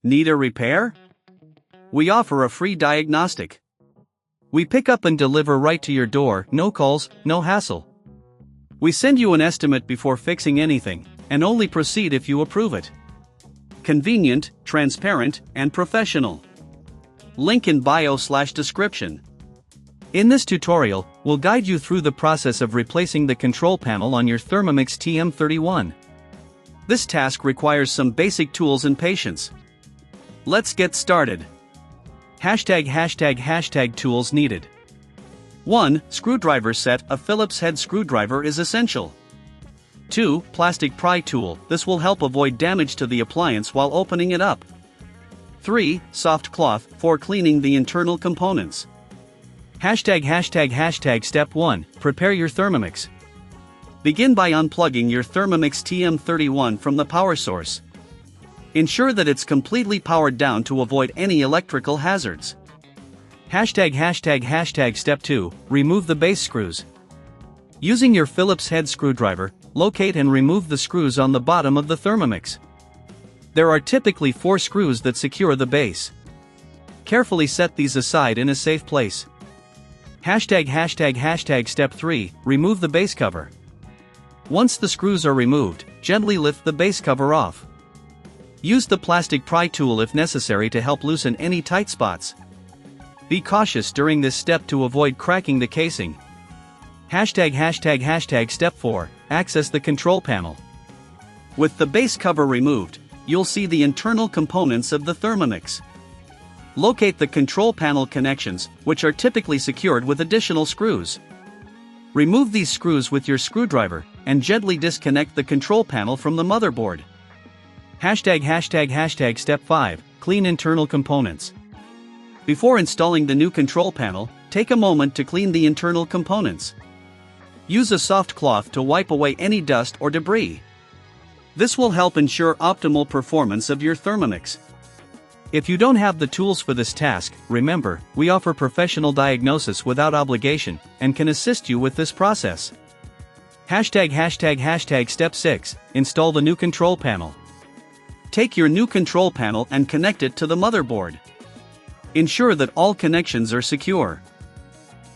Need a repair? We offer a free diagnostic. We pick up and deliver right to your door, no calls, no hassle. We send you an estimate before fixing anything, and only proceed if you approve it. Convenient, transparent, and professional. Link in bio/description. In this tutorial, we'll guide you through the process of replacing the control panel on your Thermomix TM31. This task requires some basic tools and patience. Let's get started. ### tools needed. 1. Screwdriver set. A Phillips head screwdriver is essential. 2. Plastic pry tool. This will help avoid damage to the appliance while opening it up. 3. Soft cloth for cleaning the internal components. ###Step 1. Prepare your Thermomix. Begin by unplugging your Thermomix TM31 from the power source. Ensure that it's completely powered down to avoid any electrical hazards. ###Step 2. Remove the base screws. Using your Phillips head screwdriver, locate and remove the screws on the bottom of the Thermomix. There are typically 4 screws that secure the base. Carefully set these aside in a safe place. ###Step 3. Remove the base cover. Once the screws are removed, gently lift the base cover off. Use the plastic pry tool if necessary to help loosen any tight spots. Be cautious during this step to avoid cracking the casing. ###Step 4. Access the control panel. With the base cover removed, you'll see the internal components of the Thermomix. Locate the control panel connections, which are typically secured with additional screws. Remove these screws with your screwdriver, and gently disconnect the control panel from the motherboard. ###Step 5. Clean internal components. Before installing the new control panel, take a moment to clean the internal components. Use a soft cloth to wipe away any dust or debris. This will help ensure optimal performance of your Thermomix. If you don't have the tools for this task, remember, we offer professional diagnosis without obligation, and can assist you with this process. ###Step 6. Install the new control panel. Take your new control panel and connect it to the motherboard. Ensure that all connections are secure.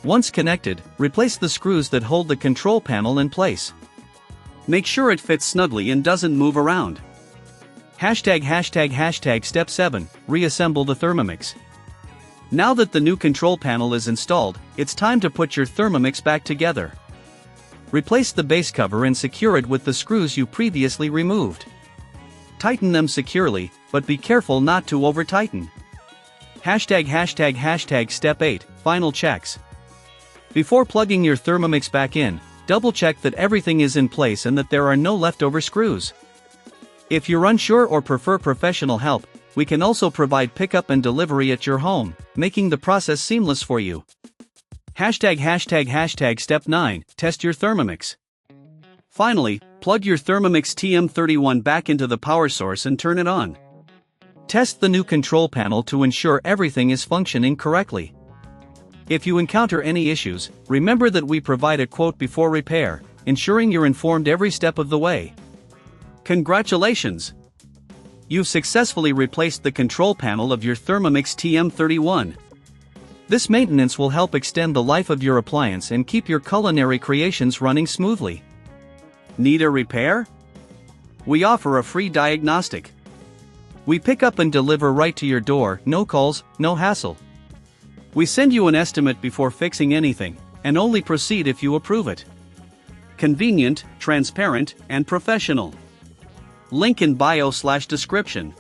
Once connected, replace the screws that hold the control panel in place. Make sure it fits snugly and doesn't move around. ###Step 7. Reassemble the Thermomix. Now that the new control panel is installed, it's time to put your Thermomix back together. Replace the base cover and secure it with the screws you previously removed. Tighten them securely, but be careful not to over-tighten. ###Step 8. Final checks. Before plugging your Thermomix back in, double-check that everything is in place and that there are no leftover screws. If you're unsure or prefer professional help, we can also provide pickup and delivery at your home, making the process seamless for you. ###Step 9. Test your Thermomix. Finally, plug your Thermomix TM31 back into the power source and turn it on. Test the new control panel to ensure everything is functioning correctly. If you encounter any issues, remember that we provide a quote before repair, ensuring you're informed every step of the way. Congratulations! You've successfully replaced the control panel of your Thermomix TM31. This maintenance will help extend the life of your appliance and keep your culinary creations running smoothly. Need a repair? We offer a free diagnostic. We pick up and deliver right to your door, no calls, no hassle. We send you an estimate before fixing anything, and only proceed if you approve it. Convenient, transparent, and professional. Link in bio/description.